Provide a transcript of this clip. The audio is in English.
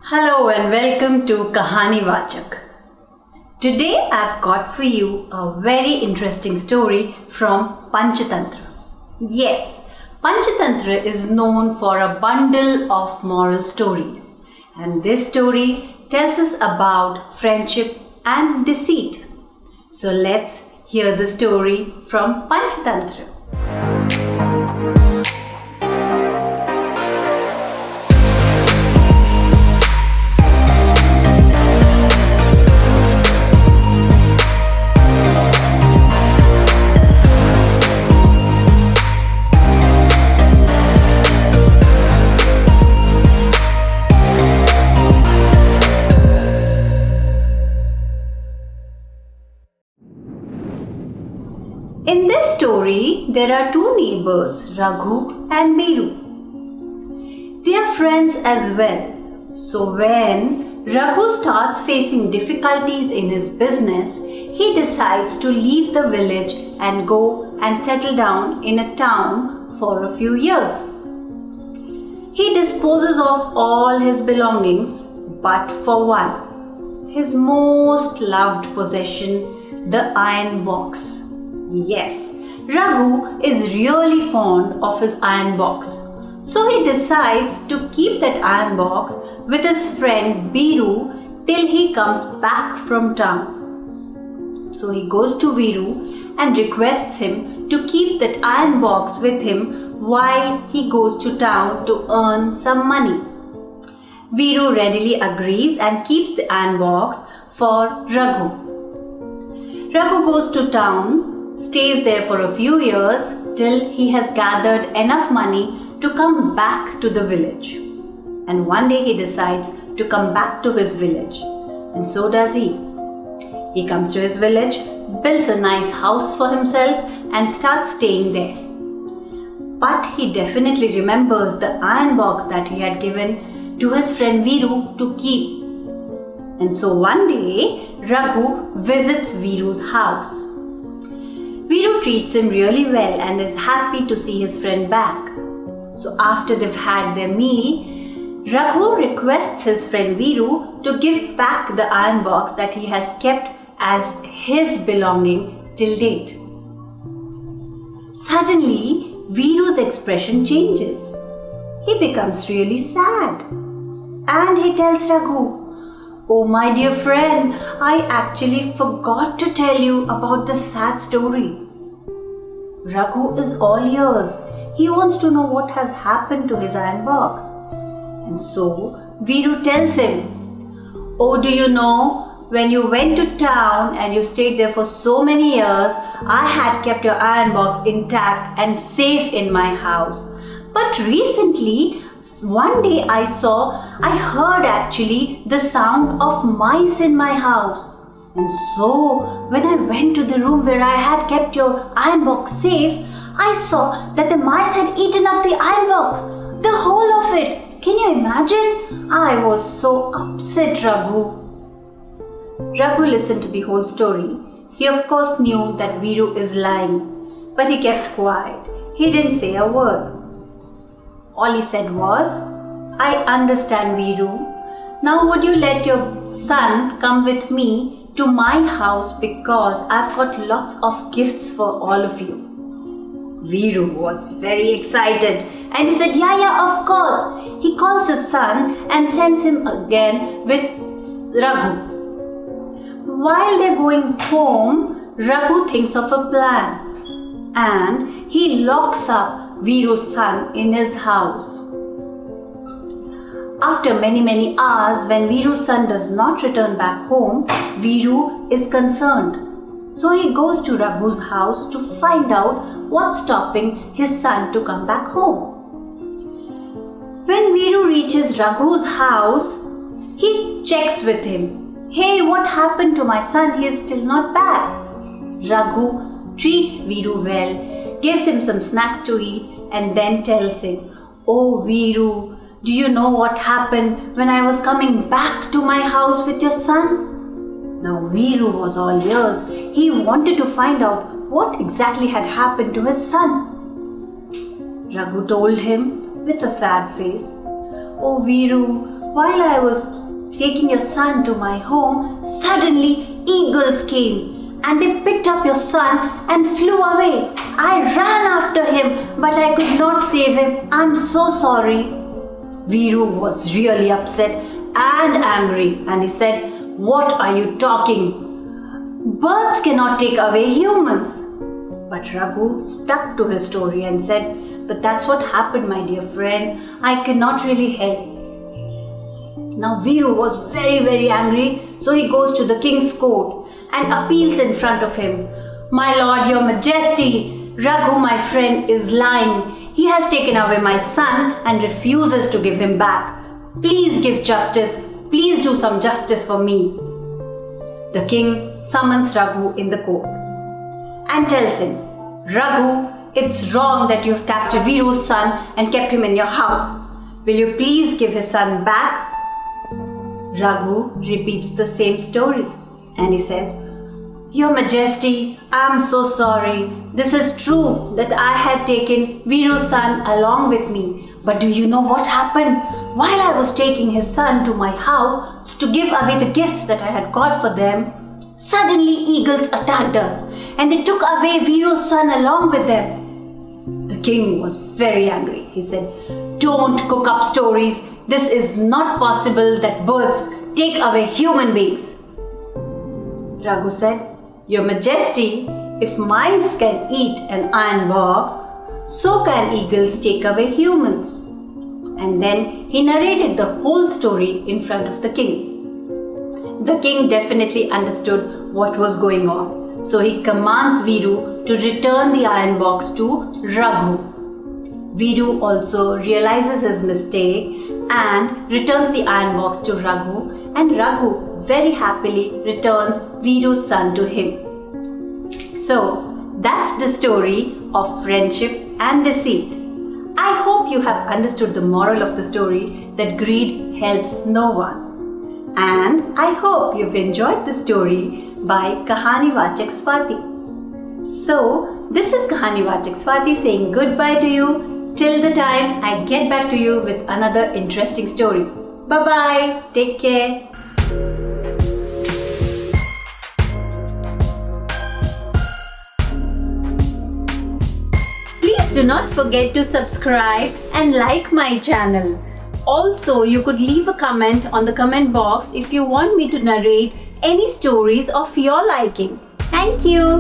Hello and welcome to Kahani Vachak. Today I've got for you a very interesting story from Panchatantra. Yes, Panchatantra is known for a bundle of moral stories, and this story tells us about friendship and deceit. So let's hear the story from Panchatantra. In this story, there are two neighbors, Raghu and Biru. They are friends as well. So when Raghu starts facing difficulties in his business, he decides to leave the village and go and settle down in a town for a few years. He disposes of all his belongings but for one, his most loved possession, the iron box. Yes, Raghu is really fond of his iron box. So he decides to keep that iron box with his friend Biru till he comes back from town. So he goes to Biru and requests him to keep that iron box with him while he goes to town to earn some money. Biru readily agrees and keeps the iron box for Raghu. Raghu goes to town, stays there for a few years till he has gathered enough money to come back to the village. And one day he decides to come back to his village. And so does he. He comes to his village, builds a nice house for himself and starts staying there. But he definitely remembers the iron box that he had given to his friend Viru to keep. And so one day Raghu visits Viru's house. Viru treats him really well and is happy to see his friend back. So after they've had their meal, Raghu requests his friend Viru to give back the iron box that he has kept as his belonging till date. Suddenly, Viru's expression changes. He becomes really sad. And he tells Raghu, "Oh my dear friend, I actually forgot to tell you about this sad story." Raghu is all ears. He wants to know what has happened to his iron box. And so Viru tells him, "Oh, do you know, when you went to town and you stayed there for so many years, I had kept your iron box intact and safe in my house. But recently, one day I heard actually the sound of mice in my house. And so when I went to the room where I had kept your iron box safe, I saw that the mice had eaten up the iron box, the whole of it. Can you imagine? I was so upset, Raghu." Raghu listened to the whole story. He of course knew that Viru is lying, but he kept quiet. He didn't say a word. All he said was, "I understand, Viru. Now would you let your son come with me to my house because I've got lots of gifts for all of you?" Viru was very excited and he said, Yeah, of course." He calls his son and sends him again with Raghu. While they're going home, Raghu thinks of a plan and he locks up Viru's son in his house. After many hours, when Viru's son does not return back home, Viru is concerned. So he goes to Raghu's house to find out what's stopping his son to come back home. When Viru reaches Raghu's house, he checks with him. "Hey, what happened to my son? He is still not back." Raghu treats Viru well, gives him some snacks to eat and then tells him, "Oh Viru, do you know what happened when I was coming back to my house with your son?" Now Viru was all ears. He wanted to find out what exactly had happened to his son. Raghu told him with a sad face, "Oh Viru, while I was taking your son to my home, suddenly eagles came and they picked up your son and flew away. I ran after him, but I could not save him. I'm so sorry." Viru was really upset and angry, and he said, "What are you talking? Birds cannot take away humans." But Raghu stuck to his story and said, "But that's what happened, my dear friend. I cannot really help." Now Viru was very angry, so he goes to the king's court and appeals in front of him. "My lord, your majesty, Raghu, my friend, is lying. He has taken away my son and refuses to give him back. Please give justice. Please do some justice for me." The king summons Raghu in the court and tells him, "Raghu, it's wrong that you've captured Viru's son and kept him in your house. Will you please give his son back?" Raghu repeats the same story and he says, "Your Majesty, I'm so sorry. This is true that I had taken Viru's son along with me. But do you know what happened? While I was taking his son to my house to give away the gifts that I had got for them, suddenly eagles attacked us and they took away Viru's son along with them." The king was very angry. He said, "Don't cook up stories. This is not possible that birds take away human beings." Raghu said, "Your Majesty, if mice can eat an iron box, so can eagles take away humans." And then he narrated the whole story in front of the king. The king definitely understood what was going on, so he commands Viru to return the iron box to Raghu. Viru also realizes his mistake and returns the iron box to Raghu, and Raghu very happily returns Viru's son to him. So that's the story of friendship and deceit. I hope you have understood the moral of the story that greed helps no one. And I hope you've enjoyed the story by Kahani Vachak Swati. So this is Kahani Vachak Swati saying goodbye to you till the time I get back to you with another interesting story. Bye-bye. Take care. Please do not forget to subscribe and like my channel. Also, you could leave a comment on the comment box if you want me to narrate any stories of your liking. Thank you.